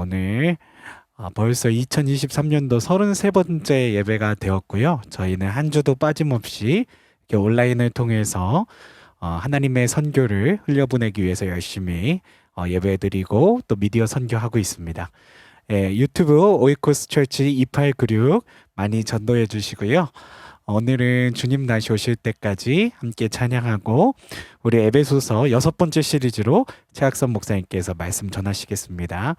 오늘 벌써 2023년도 33번째 예배가 되었고요. 저희는 한 주도 빠짐없이 이렇게 온라인을 통해서 하나님의 선교를 흘려보내기 위해서 열심히 예배드리고 또 미디어 선교하고 있습니다. 유튜브 오이코스 철치 2896 많이 전도해 주시고요. 오늘은 주님 다시 오실 때까지 함께 찬양하고 우리 에베소서 6번째 시리즈로 최학선 목사님께서 말씀 전하시겠습니다.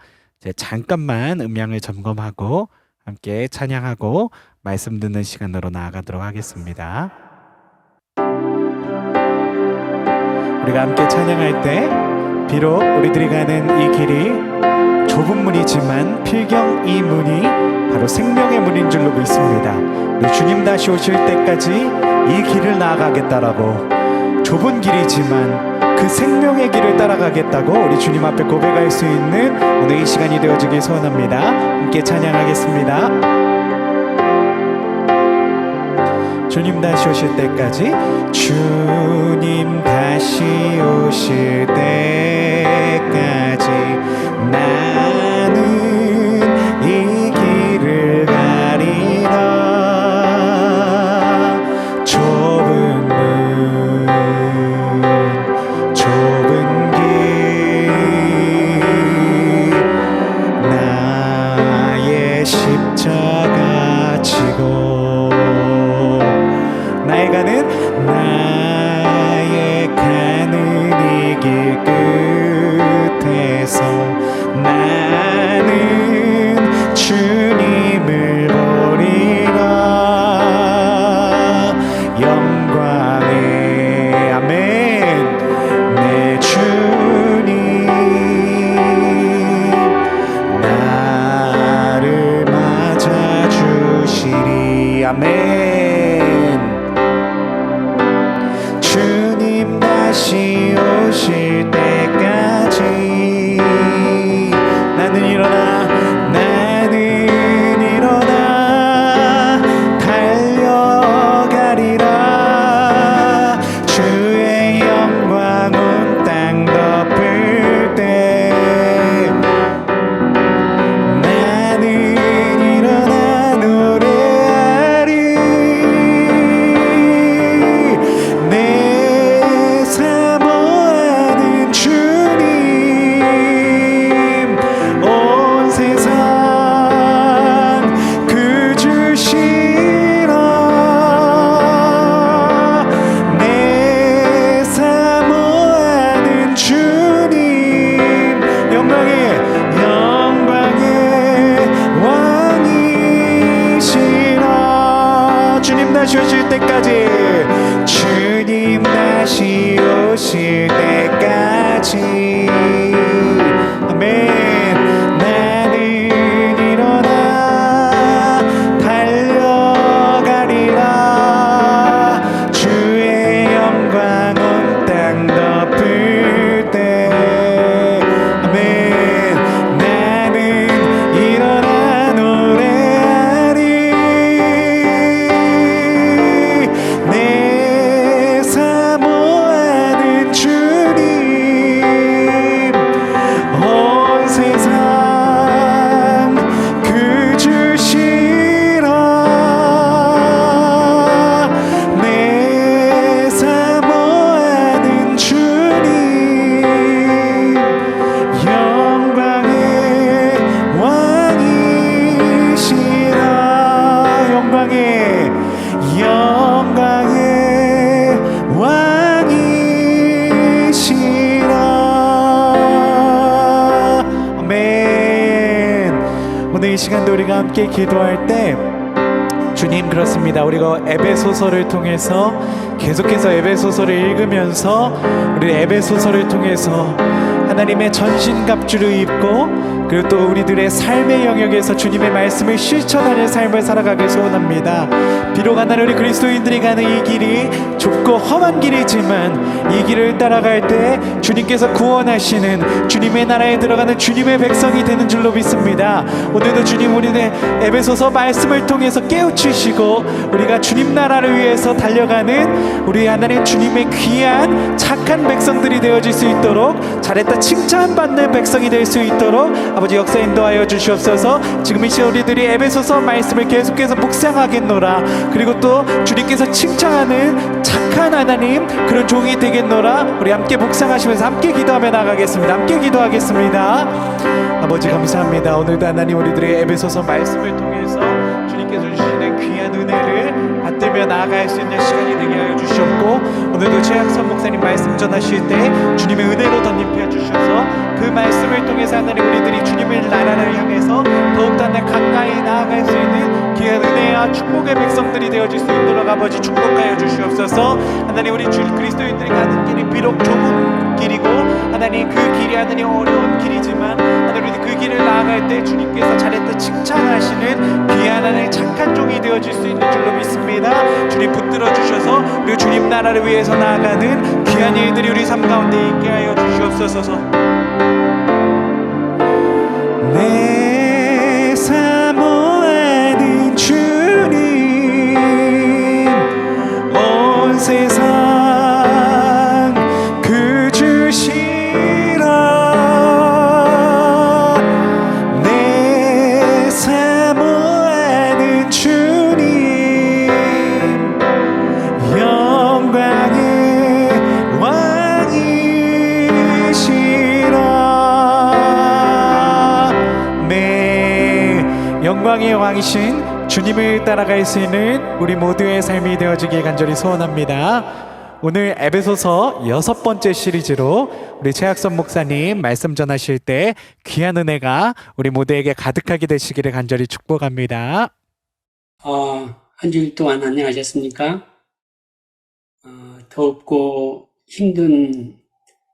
잠깐만 음향을 점검하고 함께 찬양하고 말씀 듣는 시간으로 나아가도록 하겠습니다. 우리가 함께 찬양할 때 비록 우리들이 가는 이 길이 좁은 문이지만 필경 이 문이 바로 생명의 문인 줄로 믿습니다. 우리 주님 다시 오실 때까지 이 길을 나아가겠다라고, 좁은 길이지만 그 생명의 길을 따라가겠다고 우리 주님 앞에 고백할 수 있는 오늘 이 시간이 되어주길 소원합니다. 함께 찬양하겠습니다. 주님 다시 오실 때까지, 주님 다시 오실 때까지 나는 이 길을 가리라. 좁은 길 나의 십자가 지고 나의 가는 이 길 끝에서 나는 주님을 보리라. 영광의 아멘 내 주님 나를 맞아주시리. 아멘. 주님 다시 오실 때까지 나는 일어나 달려가리라. 주의 영광 온 땅 덮을 때 나는 일어나 노래하리. 내 사모하는 주님 온 세상 그 주시라. 내 사모하는 주님 영광의 왕이시라. 주님 다시 오실 때까지, 주님 다시 오실 때까지 아멘. 나는 일어나 달려가리라. 주의 영광 온 땅 덮을 때 아멘. 나는 일어나 노래하리. 내 사모하는 주님 온 세상 그 주시라. 내 사모하는 주님 영광의 왕이시라. 영광의 왕이시라. 아멘. 오늘 이 시간도 우리가 함께 기도할 때 주님, 그렇습니다. 우리가 에베소서를 통해서 계속해서 에베소서를 읽으면서 우리 에베소서를 통해서 하나님의 전신갑주를 입고 그리고 또 우리들의 삶의 영역에서 주님의 말씀을 실천하는 삶을 살아가길 소원합니다. 비록 하나님 우리 그리스도인들이 가는 이 길이 좁고 험한 길이지만 이 길을 따라갈 때 주님께서 구원하시는 주님의 나라에 들어가는 주님의 백성이 되는 줄로 믿습니다. 오늘도 주님 우리의 에베소서 말씀을 통해서 깨우치시고 우리가 주님 나라를 위해서 달려가는 우리 하나님 주님의 귀한 착한 백성들이 되어질 수 있도록, 잘했다 칭찬받는 백성이 될 수 있도록 아버지 역사 인도하여 주시옵소서. 지금 이 시간 우리들이 에베소서 말씀을 계속해서 묵상하겠노라. 그리고 또 주님께서 칭찬하는 착한 하나님 그런 종이 되겠노라. 우리 함께 묵상하시면서 함께 기도하며 나가겠습니다. 함께 기도하겠습니다. 아버지 감사합니다. 오늘도 하나님 우리들의 에베소서 말씀을 통해서 주님께서 주시는 귀한 은혜를 받들며 나아갈 수 있는 시간이 되게 하여 주시옵고, 오늘도 최학선 목사님 말씀 전하실 때 주님의 은혜로 덧입혀 주셔서 그 말씀을 통해서 하나님 우리들이 주님의 나라를 향해서 더욱더 하나님 가까이 나아갈 수 있는 귀한 은혜와 축복의 백성들이 되어질 수 있도록 아버지 축복하여 주시옵소서. 하나님 우리 주 그리스도인들이 가는 길이 비록 좁은 길이고 하나님 그 길이 하나님 어려운 길이지만 하나님 우리 그 길을 나아갈 때 주님께서 잘했다 칭찬하시는 귀한 하나님 착한 종이 되어질 수 있는 줄로 믿습니다. 주님 붙들어 주셔서 우리 주님 나라를 위해서 나아가는 귀한 일들이 우리 삶 가운데 있게 하여 주시옵소서. 내 사모하는 주님 온 세상 그 주시라. 내 사모하는 주님 영광의 왕이시라. 네, 영광의 왕이신 주님을 따라갈 수 있는 우리 모두의 삶이 되어지길 간절히 소원합니다. 오늘 에베소서 6번째 시리즈로 우리 최학선 목사님 말씀 전하실 때 귀한 은혜가 우리 모두에게 가득하게 되시기를 간절히 축복합니다. 한 주일 동안 안녕하셨습니까? 덥고 힘든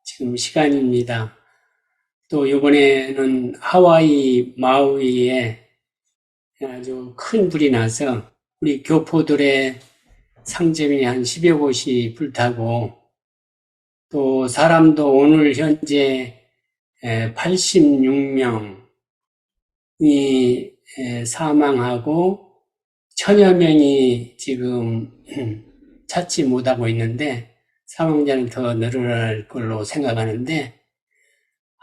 지금 시간입니다. 또 이번에는 하와이 마우이에 아주 큰 불이 나서 우리 교포들의 상점이 한 10여 곳이 불타고, 또 사람도 오늘 현재 86명이 사망하고 1000여 명이 지금 찾지 못하고 있는데 사망자는 더 늘어날 걸로 생각하는데,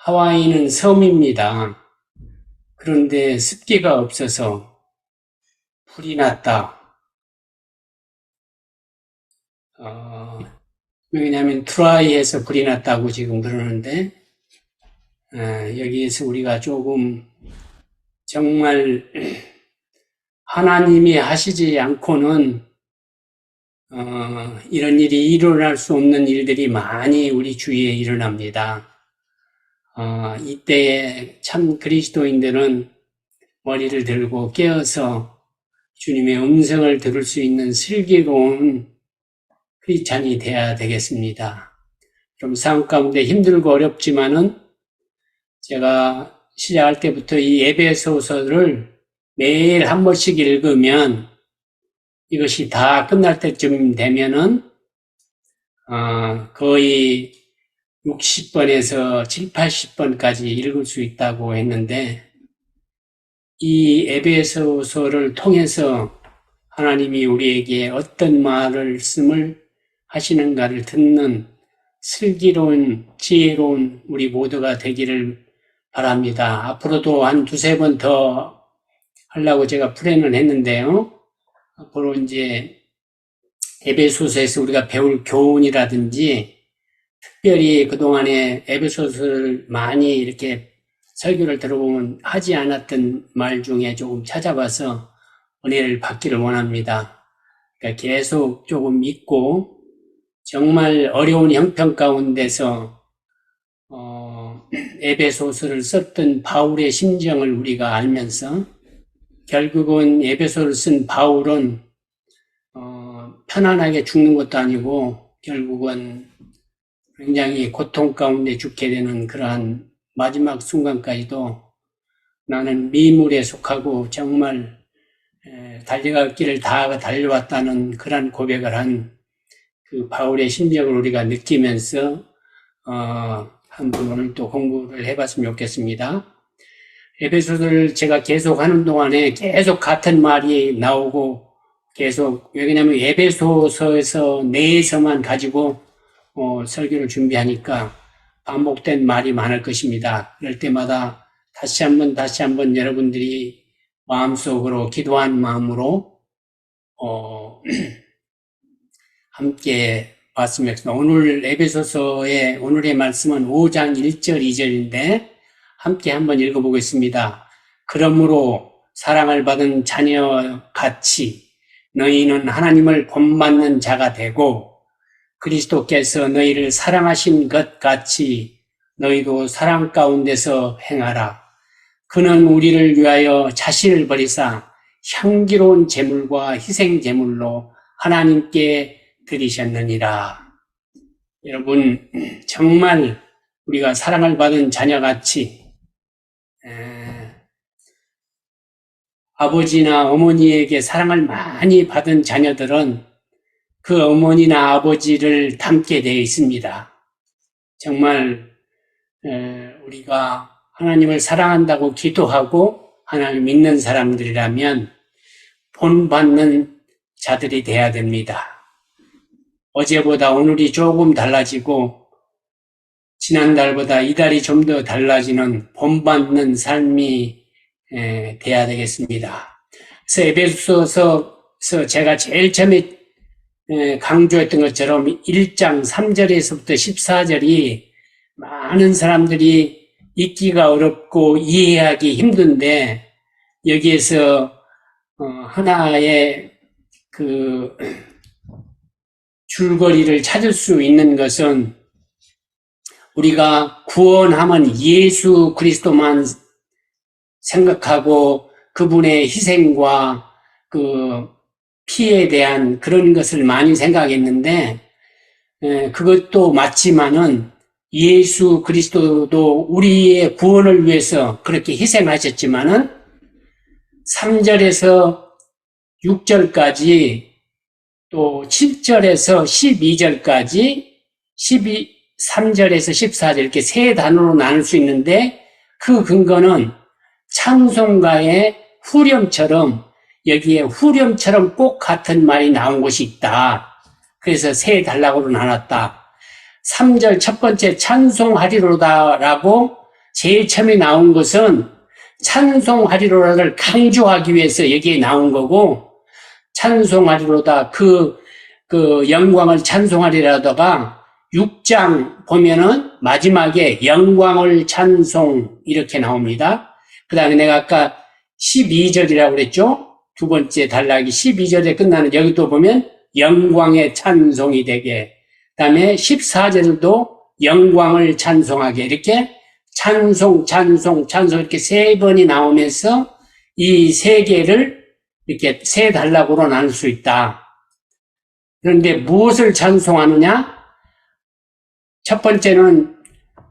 하와이는 섬입니다. 그런데 습기가 없어서 불이 났다. 왜냐하면 트라이에서 불이 났다고 지금 그러는데, 여기에서 우리가 조금 정말 하나님이 하시지 않고는 이런 일이 일어날 수 없는 일들이 많이 우리 주위에 일어납니다. 이때에 참 그리스도인들은 머리를 들고 깨어서 주님의 음성을 들을 수 있는 슬기로운 크리스찬이 돼야 되겠습니다. 좀 삶 가운데 힘들고 어렵지만은 제가 시작할 때부터 이 에베소서를 매일 한 번씩 읽으면 이것이 다 끝날 때쯤 되면은 거의 60번에서 7, 80번까지 읽을 수 있다고 했는데, 이 에베소서를 통해서 하나님이 우리에게 어떤 말씀을 하시는가를 듣는 슬기로운 지혜로운 우리 모두가 되기를 바랍니다. 앞으로도 한 2-3번 더 하려고 제가 플랜을 했는데요. 앞으로 이제 에베소서에서 우리가 배울 교훈이라든지, 특별히 그동안에 에베소서를 많이 이렇게 설교를 들어보면 하지 않았던 말 중에 조금 찾아봐서 은혜를 받기를 원합니다. 그러니까 계속 조금 믿고 정말 어려운 형편 가운데서 에베소서를 썼던 바울의 심정을 우리가 알면서, 결국은 에베소를 쓴 바울은 편안하게 죽는 것도 아니고 결국은 굉장히 고통 가운데 죽게 되는 그러한 마지막 순간까지도 나는 미물에 속하고 정말 달려갈 길을 다 달려왔다는 그런 고백을 한 그 바울의 심정을 우리가 느끼면서 한번 오늘 또 공부를 해봤으면 좋겠습니다. 에베소서를 제가 계속 하는 동안에 계속 같은 말이 나오고 계속, 왜냐하면 에베소서에서 내에서만 가지고 설교를 준비하니까 반복된 말이 많을 것입니다. 그럴 때마다 다시 한번 여러분들이 마음속으로 기도한 마음으로 함께 봤으면 오늘 에베소서의 오늘의 말씀은 5장 1절 2절인데 함께 한번 읽어보겠습니다. 그러므로 사랑을 받은 자녀같이 너희는 하나님을 본받는 자가 되고 그리스도께서 너희를 사랑하신 것 같이 너희도 사랑 가운데서 행하라. 그는 우리를 위하여 자신을 버리사 향기로운 제물과 희생 제물로 하나님께 드리셨느니라. 여러분, 정말 우리가 사랑을 받은 자녀같이 아버지나 어머니에게 사랑을 많이 받은 자녀들은 그 어머니나 아버지를 닮게 되어 있습니다. 정말 우리가 하나님을 사랑한다고 기도하고 하나님 믿는 사람들이라면 본받는 자들이 돼야 됩니다. 어제보다 오늘이 조금 달라지고 지난달보다 이달이 좀 더 달라지는 본받는 삶이 돼야 되겠습니다. 그래서 에베소서에서 제가 제일 처음에 강조했던 것처럼 1장 3절에서부터 14절이 많은 사람들이 읽기가 어렵고 이해하기 힘든데 여기에서 하나의 그 줄거리를 찾을 수 있는 것은 우리가 구원하면 예수 그리스도만 생각하고 그분의 희생과 그 피에 대한 그런 것을 많이 생각했는데 그것도 맞지만은 예수 그리스도도 우리의 구원을 위해서 그렇게 희생하셨지만은 3절에서 6절까지 또 7절에서 12절까지 3절에서 14절 이렇게 세 단어로 나눌 수 있는데 그 근거는 찬송가의 후렴처럼 여기에 후렴처럼 꼭 같은 말이 나온 곳이 있다. 그래서 세 단락으로 나눴다. 3절 첫 번째 찬송하리로다라고 제일 처음에 나온 것은 찬송하리로다를 강조하기 위해서 여기에 나온 거고 찬송하리로다 그 영광을 찬송하리로다가 6장 보면은 마지막에 영광을 찬송 이렇게 나옵니다. 그 다음에 내가 아까 12절이라고 그랬죠? 두 번째 단락이 12절에 끝나는 여기도 보면 영광의 찬송이 되게 그 다음에 14절도 영광을 찬송하게 이렇게 찬송 이렇게 세 번이 나오면서 이 세 개를 이렇게 세 단락으로 나눌 수 있다. 그런데 무엇을 찬송하느냐? 첫 번째는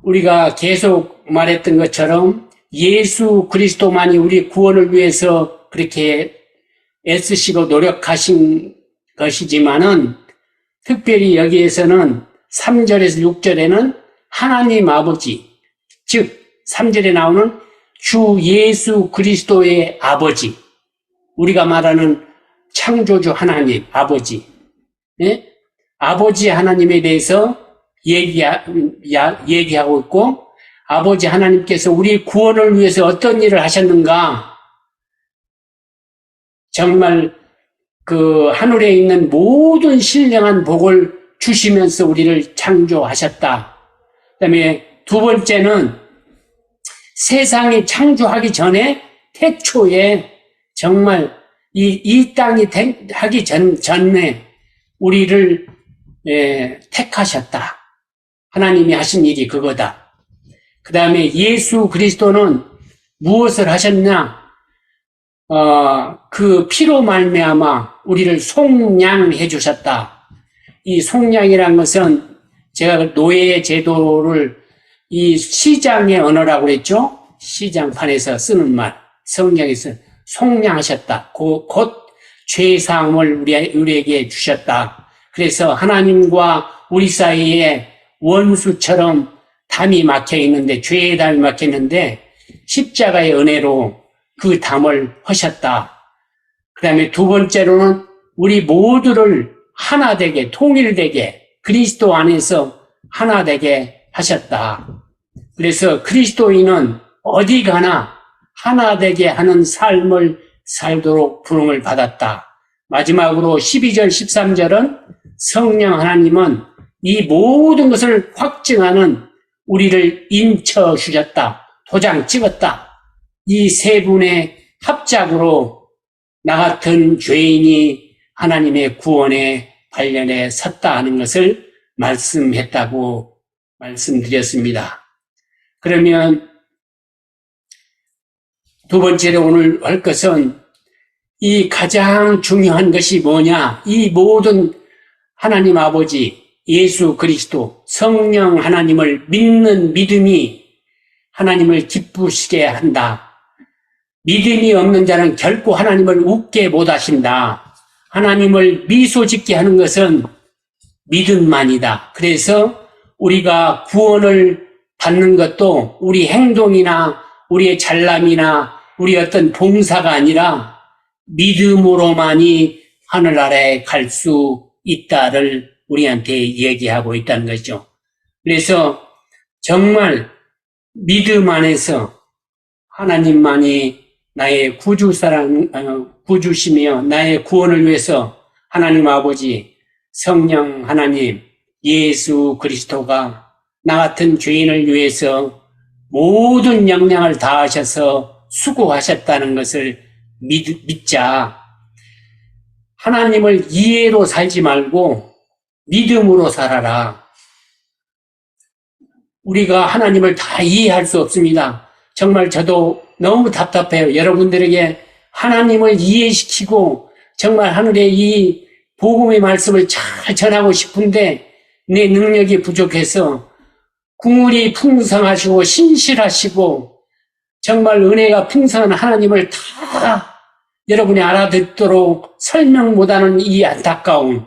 우리가 계속 말했던 것처럼 예수 그리스도만이 우리 구원을 위해서 그렇게 애쓰시고 노력하신 것이지만은 특별히 여기에서는 3절에서 6절에는 하나님 아버지, 즉 3절에 나오는 주 예수 그리스도의 아버지, 우리가 말하는 창조주 하나님 아버지, 아버지 하나님에 대해서 얘기하고 있고 아버지 하나님께서 우리 구원을 위해서 어떤 일을 하셨는가? 정말 그 하늘에 있는 모든 신령한 복을 주시면서 우리를 창조하셨다. 그다음에 두 번째는 세상이 창조하기 전에 태초에 정말 이 땅이 하기 전에 우리를 택하셨다. 하나님이 하신 일이 그거다. 그 다음에 예수 그리스도는 무엇을 하셨냐? 그 피로 말미암아 우리를 속량해 주셨다. 이 속량이란 것은 제가 노예 제도를 이 시장의 언어라고 그랬죠? 시장판에서 쓰는 말, 성경에서 속량하셨다. 곧 죄사함을 우리에게 주셨다. 그래서 하나님과 우리 사이에 원수처럼 담이 막혀 있는데, 죄의 담이 막혀 있는데 십자가의 은혜로 그 담을 허셨다. 그 다음에 두 번째로는 우리 모두를 하나 되게, 통일되게 그리스도 안에서 하나 되게 하셨다. 그래서 그리스도인은 어디 가나 하나 되게 하는 삶을 살도록 부름을 받았다. 마지막으로 12절, 13절은 성령 하나님은 이 모든 것을 확증하는 우리를 인쳐 주셨다. 도장 찍었다. 이 세 분의 합작으로 나 같은 죄인이 하나님의 구원의 발련에 섰다 하는 것을 말씀했다고 말씀드렸습니다. 그러면 두 번째로 오늘 할 것은 이 가장 중요한 것이 뭐냐? 이 모든 하나님 아버지, 예수 그리스도, 성령 하나님을 믿는 믿음이 하나님을 기쁘시게 한다. 믿음이 없는 자는 결코 하나님을 웃게 못하신다. 하나님을 미소 짓게 하는 것은 믿음만이다. 그래서 우리가 구원을 받는 것도 우리 행동이나 우리의 잘남이나 우리 어떤 봉사가 아니라 믿음으로만이 하늘나라에 갈 수 있다를 우리한테 얘기하고 있다는 거죠. 그래서 정말 믿음 안에서 하나님만이 나의 구주시며 나의 구원을 위해서 하나님 아버지, 성령 하나님, 예수 그리스도가 나 같은 죄인을 위해서 모든 역량을 다하셔서 수고하셨다는 것을 믿자. 하나님을 이해로 살지 말고 믿음으로 살아라. 우리가 하나님을 다 이해할 수 없습니다. 정말 저도 너무 답답해요. 여러분들에게 하나님을 이해시키고 정말 하늘의 이 복음의 말씀을 잘 전하고 싶은데 내 능력이 부족해서 국물이 풍성하시고 신실하시고 정말 은혜가 풍성한 하나님을 다 여러분이 알아듣도록 설명 못하는 이 안타까움,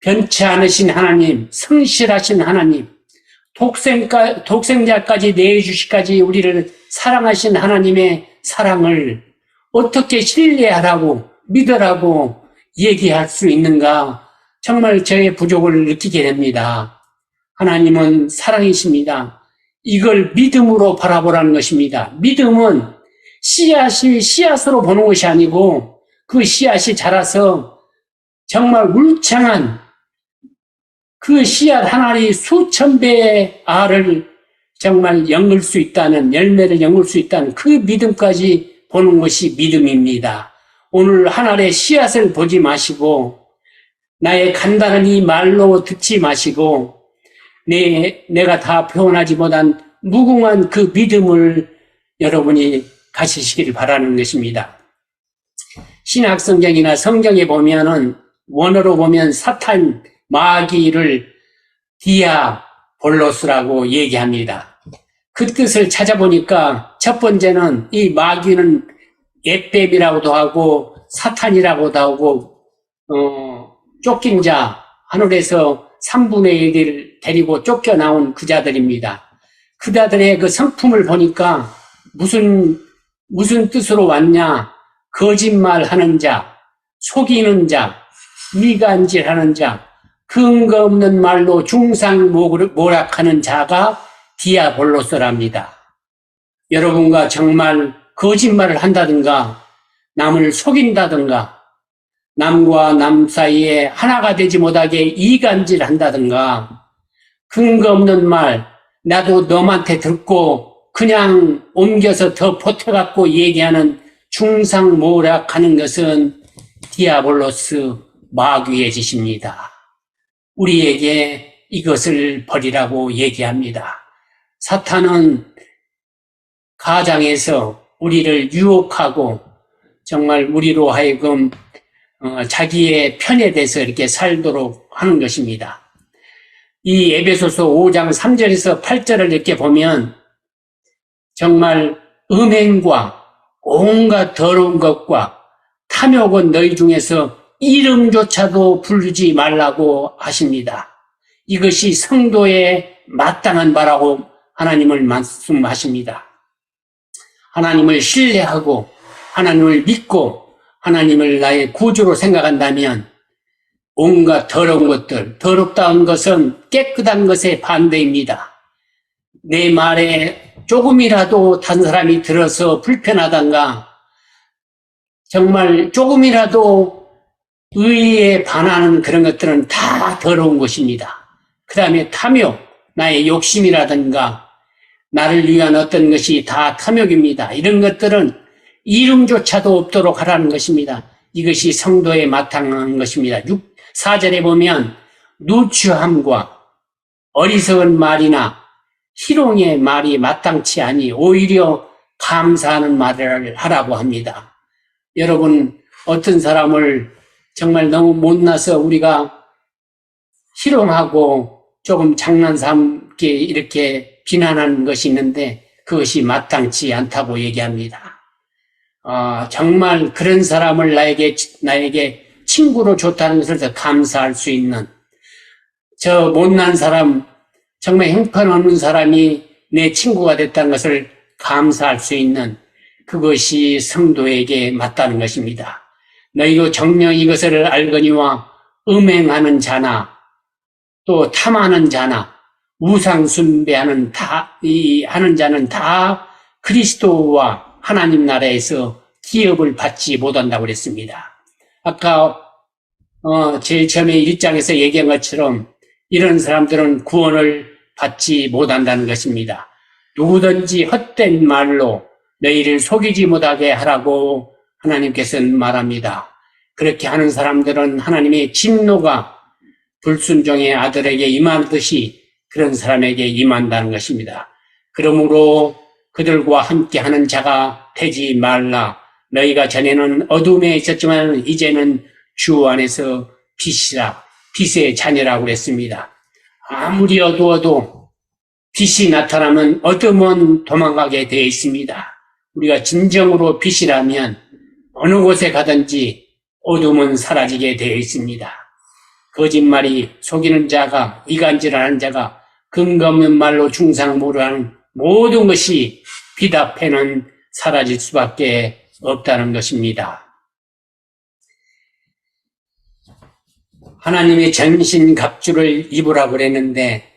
변치 않으신 하나님, 성실하신 하나님, 독생자까지 내주시까지 우리를 사랑하신 하나님의 사랑을 어떻게 신뢰하라고 믿으라고 얘기할 수 있는가? 정말 저의 부족을 느끼게 됩니다. 하나님은 사랑이십니다. 이걸 믿음으로 바라보라는 것입니다. 믿음은 씨앗으로 보는 것이 아니고 그 씨앗이 자라서 정말 울창한 그 씨앗 하나의 수천 배의 알을 정말 엮을 수 있다는, 열매를 엮을 수 있다는 그 믿음까지 보는 것이 믿음입니다. 오늘 하늘의 씨앗을 보지 마시고 나의 간단한 이 말로 듣지 마시고 내가 다 표현하지 못한 무궁한 그 믿음을 여러분이 가지시기를 바라는 것입니다. 신약성경이나 성경에 보면은 원어로 보면 사탄, 마귀를 디아볼로스라고 얘기합니다. 그 뜻을 찾아보니까 첫 번째는 이 마귀는 에뱀이라고도 하고 사탄이라고도 하고 쫓긴 자, 하늘에서 3분의 1을 데리고 쫓겨나온 그 자들입니다. 그 자들의 그 성품을 보니까 무슨 뜻으로 왔냐? 거짓말하는 자, 속이는 자, 이간질하는 자, 근거 없는 말로 중상모략하는 자가 디아볼로스랍니다. 여러분과 정말 거짓말을 한다든가 남을 속인다든가 남과 남 사이에 하나가 되지 못하게 이간질한다든가 근거 없는 말 나도 너한테 듣고 그냥 옮겨서 더 보태갖고 얘기하는 중상모략하는 것은 디아볼로스 마귀의 짓입니다. 우리에게 이것을 버리라고 얘기합니다. 사탄은 가장에서 우리를 유혹하고 정말 우리로 하여금 자기의 편에 대해서 이렇게 살도록 하는 것입니다. 이 에베소서 5장 3절에서 8절을 이렇게 보면 정말 음행과 온갖 더러운 것과 탐욕은 너희 중에서 이름조차도 부르지 말라고 하십니다. 이것이 성도의 마땅한 바라고 하나님을 말씀하십니다. 하나님을 신뢰하고 하나님을 믿고 하나님을 나의 구주로 생각한다면 온갖 더러운 것들, 더럽다는 것은 깨끗한 것의 반대입니다. 내 말에 조금이라도 다른 사람이 들어서 불편하단가 정말 조금이라도 의에 반하는 그런 것들은 다 더러운 것입니다. 그 다음에 탐욕, 나의 욕심이라든가 나를 위한 어떤 것이 다 탐욕입니다. 이런 것들은 이름조차도 없도록 하라는 것입니다. 이것이 성도에 마땅한 것입니다. 4절에 보면 누추함과 어리석은 말이나 희롱의 말이 마땅치 아니 오히려 감사하는 말을 하라고 합니다. 여러분, 어떤 사람을 정말 너무 못나서 우리가 희롱하고 조금 장난삼게 이렇게 비난하는 것이 있는데 그것이 마땅치 않다고 얘기합니다. 정말 그런 사람을 나에게 친구로 좋다는 것을 더 감사할 수 있는 저 못난 사람, 정말 형편없는 사람이 내 친구가 됐다는 것을 감사할 수 있는 그것이 성도에게 맞다는 것입니다. 너희도 정녕 이것을 알거니와 음행하는 자나 또 탐하는 자나 우상 숭배하는 하는 자는 다 그리스도와 하나님 나라에서 기업을 받지 못한다고 그랬습니다. 아까 제일 처음에 1장에서 얘기한 것처럼 이런 사람들은 구원을 받지 못한다는 것입니다. 누구든지 헛된 말로 너희를 속이지 못하게 하라고 하나님께서는 말합니다. 그렇게 하는 사람들은 하나님의 진노가 불순종의 아들에게 임하듯이 그런 사람에게 임한다는 것입니다. 그러므로 그들과 함께 하는 자가 되지 말라. 너희가 전에는 어둠에 있었지만 이제는 주 안에서 빛이라, 빛의 자녀라고 그랬습니다. 아무리 어두워도 빛이 나타나면 어둠은 도망가게 되어 있습니다. 우리가 진정으로 빛이라면 어느 곳에 가든지 어둠은 사라지게 되어 있습니다. 거짓말이 속이는 자가, 이간질하는 자가 근거 없는 말로 중상모르하는 모든 것이 빛 앞에는 사라질 수밖에 없다는 것입니다. 하나님의 전신갑주를 입으라고 그랬는데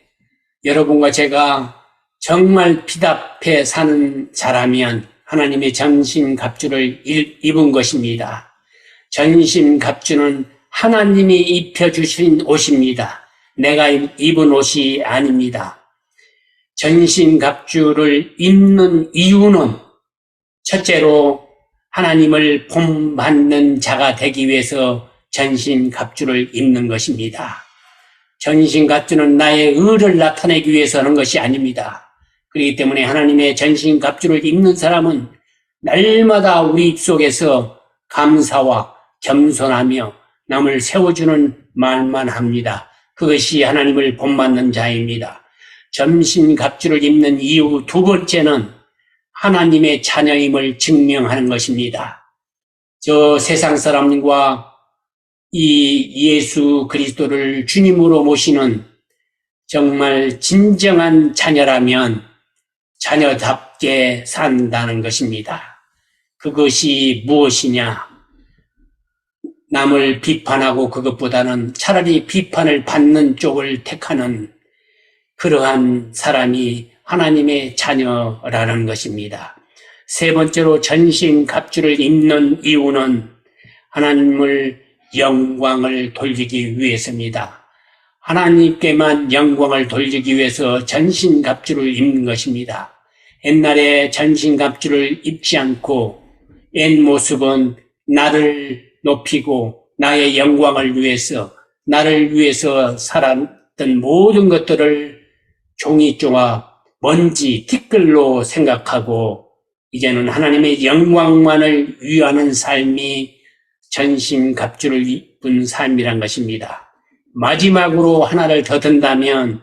여러분과 제가 정말 빛 앞에 사는 자라면 하나님의 전신갑주를 입은 것입니다. 전신갑주는 하나님이 입혀주신 옷입니다. 내가 입은 옷이 아닙니다. 전신갑주를 입는 이유는 첫째로 하나님을 본받는 자가 되기 위해서 전신갑주를 입는 것입니다. 전신갑주는 나의 의를 나타내기 위해서 하는 것이 아닙니다. 그렇기 때문에 하나님의 전신갑주를 입는 사람은 날마다 우리 입속에서 감사와 겸손하며 남을 세워주는 말만 합니다. 그것이 하나님을 본받는 자입니다. 전신갑주를 입는 이유 두 번째는 하나님의 자녀임을 증명하는 것입니다. 저 세상 사람과 이 예수 그리스도를 주님으로 모시는 정말 진정한 자녀라면 자녀답게 산다는 것입니다. 그것이 무엇이냐? 남을 비판하고 그것보다는 차라리 비판을 받는 쪽을 택하는 그러한 사람이 하나님의 자녀라는 것입니다. 세 번째로 전신갑주를 입는 이유는 하나님을 영광을 돌리기 위해서입니다. 하나님께만 영광을 돌리기 위해서 전신갑주를 입는 것입니다. 옛날에 전신갑주를 입지 않고 옛 모습은 나를 높이고 나의 영광을 위해서 나를 위해서 살았던 모든 것들을 종이조각 먼지 티끌로 생각하고 이제는 하나님의 영광만을 위하는 삶이 전신갑주를 입은 삶이란 것입니다. 마지막으로 하나를 더 든다면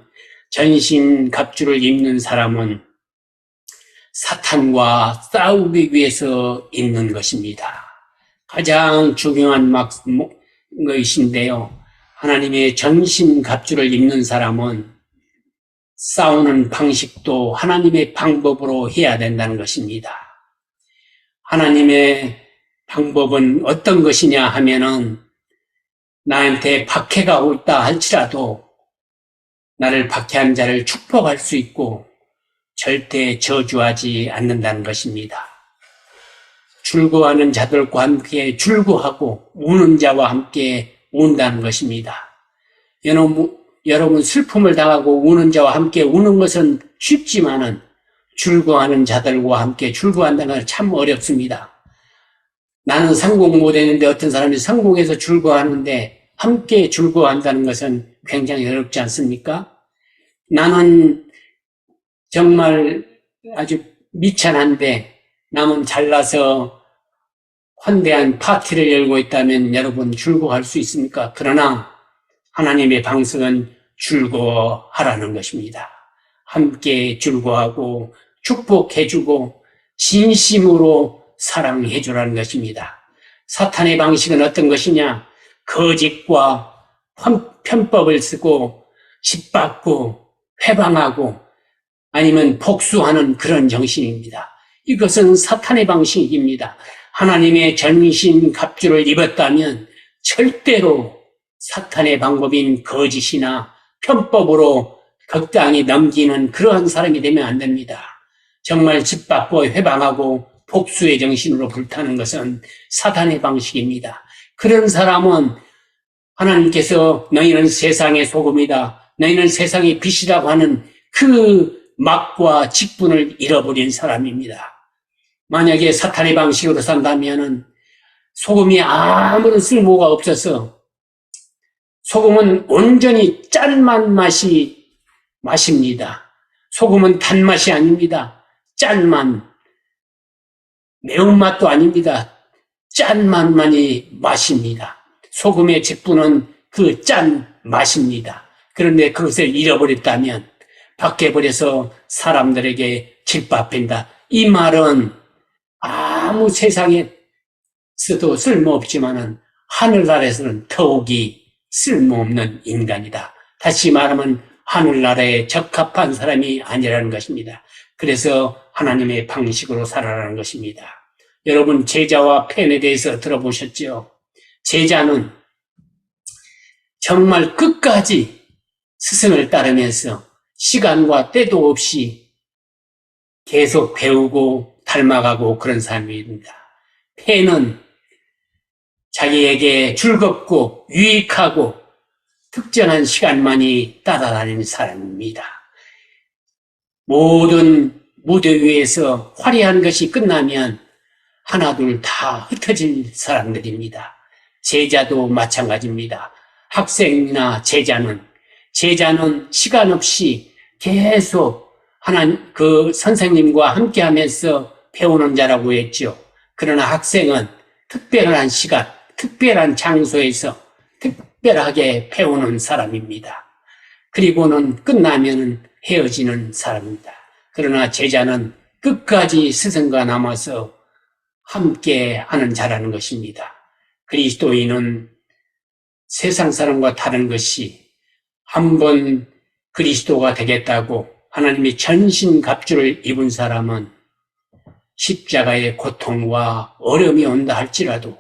전신갑주를 입는 사람은 사탄과 싸우기 위해서 입는 것입니다. 가장 중요한 것인데요. 하나님의 전신갑주를 입는 사람은 싸우는 방식도 하나님의 방법으로 해야 된다는 것입니다. 하나님의 방법은 어떤 것이냐 하면은 나한테 박해가 있다 할지라도 나를 박해한 자를 축복할 수 있고 절대 저주하지 않는다는 것입니다. 줄거하는 자들과 함께 줄거하고 우는 자와 함께 운다는 것입니다. 여러분 슬픔을 당하고 우는 자와 함께 우는 것은 쉽지만은 줄거하는 자들과 함께 줄거한다는 건 참 어렵습니다. 나는 성공 못했는데 어떤 사람이 성공해서 줄거하는데 함께 줄거한다는 것은 굉장히 어렵지 않습니까? 나는 정말 아주 미천한데 남은 잘나서 환대한 파티를 열고 있다면 여러분 줄거할 수 있습니까? 그러나 하나님의 방식은 줄거하라는 것입니다. 함께 줄거하고 축복해주고 진심으로 사랑해주라는 것입니다. 사탄의 방식은 어떤 것이냐? 거짓과 편법을 쓰고 짓밟고 회방하고 아니면 복수하는 그런 정신입니다. 이것은 사탄의 방식입니다. 하나님의 전신 갑주를 입었다면 절대로 사탄의 방법인 거짓이나 편법으로 적당히 넘기는 그러한 사람이 되면 안 됩니다. 정말 짓밟고 회방하고 복수의 정신으로 불타는 것은 사탄의 방식입니다. 그런 사람은 하나님께서 너희는 세상의 소금이다, 너희는 세상의 빛이라고 하는 그 막과 직분을 잃어버린 사람입니다. 만약에 사탄의 방식으로 산다면 소금이 아무런 쓸모가 없어서 소금은 온전히 짠만 맛입니다. 소금은 단맛이 아닙니다. 짠만, 매운맛도 아닙니다. 짠맛만이 맛입니다. 소금의 직분은 그 짠 맛입니다. 그런데 그것을 잃어버렸다면 바뀌어버려서 사람들에게 짓밟힌다. 이 말은 아무 세상에서도 쓸모없지만은 하늘나라에서는 더욱이 쓸모없는 인간이다. 다시 말하면 하늘나라에 적합한 사람이 아니라는 것입니다. 그래서 하나님의 방식으로 살아라는 것입니다. 여러분 제자와 팬에 대해서 들어보셨죠? 제자는 정말 끝까지 스승을 따르면서 시간과 때도 없이 계속 배우고 닮아가고 그런 사람입니다. 팬은 자기에게 즐겁고 유익하고 특정한 시간만이 따라다니는 사람입니다. 모든 무대 위에서 화려한 것이 끝나면 하나둘 다 흩어질 사람들입니다. 제자도 마찬가지입니다. 학생이나 제자는 시간 없이 계속 그 선생님과 함께 하면서 배우는 자라고 했죠. 그러나 학생은 특별한 시간, 특별한 장소에서 특별하게 배우는 사람입니다. 그리고는 끝나면 헤어지는 사람입니다. 그러나 제자는 끝까지 스승과 남아서 함께 하는 자라는 것입니다. 그리스도인은 세상 사람과 다른 것이 한번 그리스도가 되겠다고 하나님의 전신 갑주를 입은 사람은 십자가의 고통과 어려움이 온다 할지라도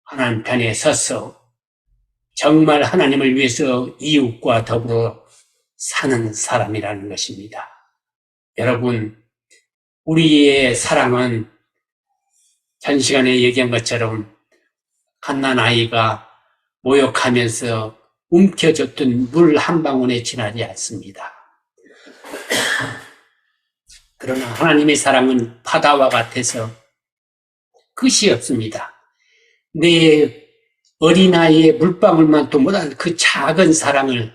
하나님 편에 서서 정말 하나님을 위해서 이웃과 더불어 사는 사람이라는 것입니다. 여러분, 우리의 사랑은 전 시간에 얘기한 것처럼 갓난아이가 모욕하면서 움켜줬던 물 한 방울에 지나지 않습니다. 그러나 하나님의 사랑은 바다와 같아서 끝이 없습니다. 내 어린아이의 물방울만도 못한 그 작은 사랑을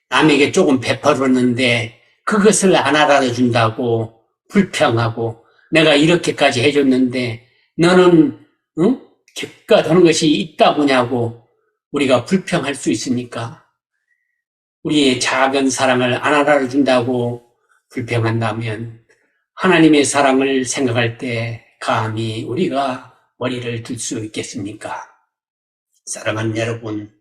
남에게 조금 베풀었는데 그것을 안 알아준다고 불평하고 내가 이렇게까지 해줬는데 너는 객가하는 것이 있다고냐고 우리가 불평할 수 있습니까? 우리의 작은 사랑을 안 알아준다고 불평한다면 하나님의 사랑을 생각할 때 감히 우리가 머리를 들 수 있겠습니까? 사랑하는 여러분,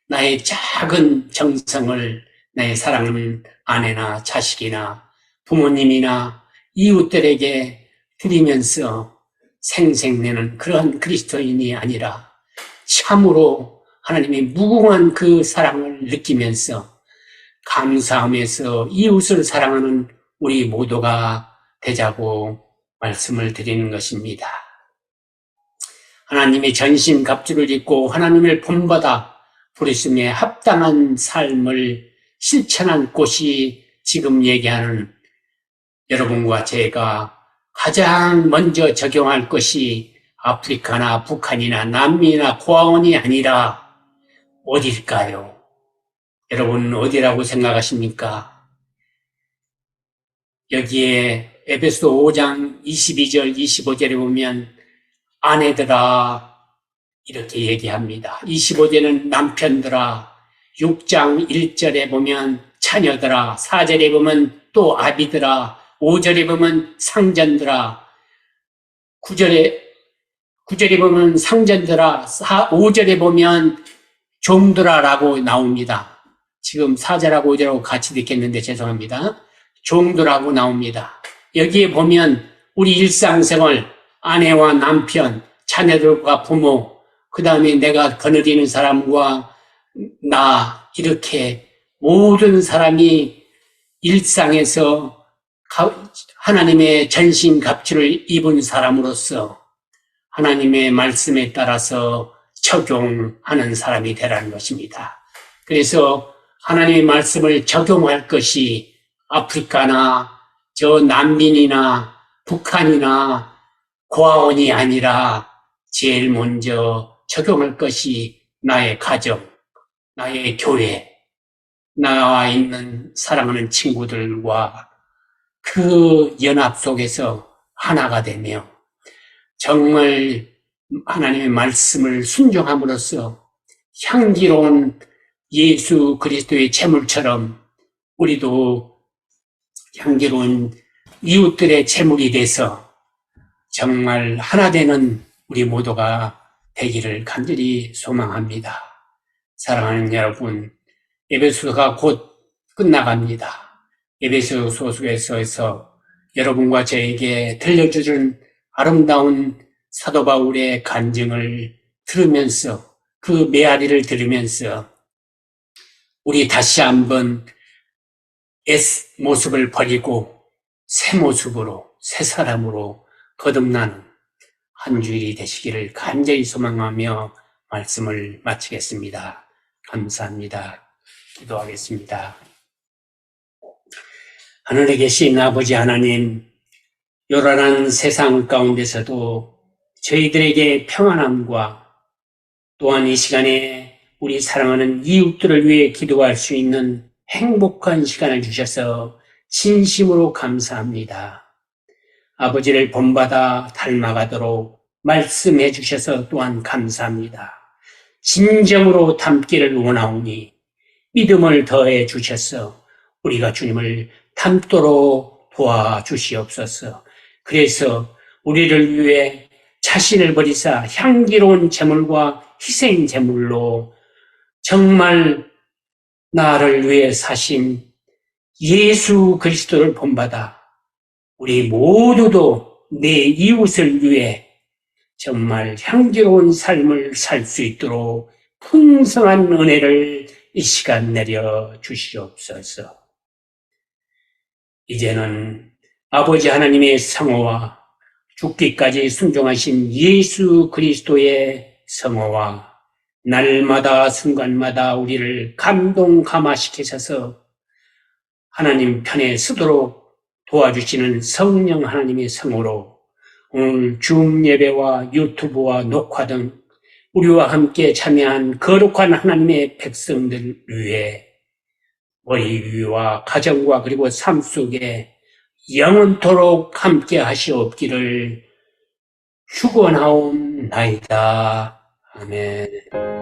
나의 작은 정성을 나의 사랑하는 아내나 자식이나 부모님이나 이웃들에게 드리면서 생생내는 그러한 그리스도인이 아니라 참으로 하나님의 무궁한 그 사랑을 느끼면서 감사하면서 이웃을 사랑하는 우리 모두가 되자고 말씀을 드리는 것입니다. 하나님의 전신갑주를 입고 하나님을 본받아 부르심에 합당한 삶을 실천한 곳이 지금 얘기하는 여러분과 제가 가장 먼저 적용할 것이 아프리카나 북한이나 남미나 고아원이 아니라 어딜까요? 여러분 어디라고 생각하십니까? 여기에 에베소 5장 22절 25절에 보면 아내들아 이렇게 얘기합니다. 25절은 남편들아, 6장 1절에 보면 자녀들아, 4절에 보면 또 아비들아, 5절에 보면 상전들아, 9절에 보면 상전들아, 5절에 보면 종들아라고 나옵니다. 지금 4절하고 5절하고 같이 듣겠는데 죄송합니다. 종들하고 나옵니다. 여기에 보면 우리 일상생활, 아내와 남편, 자녀들과 부모, 그 다음에 내가 거느리는 사람과 나, 이렇게 모든 사람이 일상에서 하나님의 전신갑주를 입은 사람으로서 하나님의 말씀에 따라서 적용하는 사람이 되라는 것입니다. 그래서 하나님의 말씀을 적용할 것이 아프리카나 저 난민이나 북한이나 고아원이 아니라 제일 먼저 적용할 것이 나의 가정, 나의 교회, 나와 있는 사랑하는 친구들과 그 연합 속에서 하나가 되며 정말 하나님의 말씀을 순종함으로써 향기로운 예수 그리스도의 제물처럼 우리도 향기로운 이웃들의 제물이 돼서 정말 하나 되는 우리 모두가 되기를 간절히 소망합니다. 사랑하는 여러분, 에베소서가 곧 끝나갑니다. 에베소서에서 여러분과 저에게 들려주는 아름다운 사도 바울의 간증을 들으면서 그 메아리를 들으면서 우리 다시 한번 옛 모습을 버리고 새 모습으로 새 사람으로 거듭나는 한 주일이 되시기를 간절히 소망하며 말씀을 마치겠습니다. 감사합니다. 기도하겠습니다. 하늘에 계신 아버지 하나님, 요란한 세상 가운데서도 저희들에게 평안함과 또한 이 시간에 우리 사랑하는 이웃들을 위해 기도할 수 있는 행복한 시간을 주셔서 진심으로 감사합니다. 아버지를 본받아 닮아가도록 말씀해 주셔서 또한 감사합니다. 진정으로 닮기를 원하오니 믿음을 더해 주셔서 우리가 주님을 닮도록 도와주시옵소서. 그래서 우리를 위해 자신을 버리사 향기로운 제물과 희생 제물로 정말 나를 위해 사신 예수 그리스도를 본받아 우리 모두도 내 이웃을 위해 정말 향기로운 삶을 살 수 있도록 풍성한 은혜를 이 시간 내려 주시옵소서. 이제는 아버지 하나님의 성호와 죽기까지 순종하신 예수 그리스도의 성호와 날마다 순간마다 우리를 감동감화시키셔서 하나님 편에 서도록 도와주시는 성령 하나님의 성호로 오늘 줌 예배와 유튜브와 녹화 등 우리와 함께 참여한 거룩한 하나님의 백성들 위해 머리 위와 가정과 그리고 삶 속에 영원토록 함께 하시옵기를 축원하옵나이다. 아멘.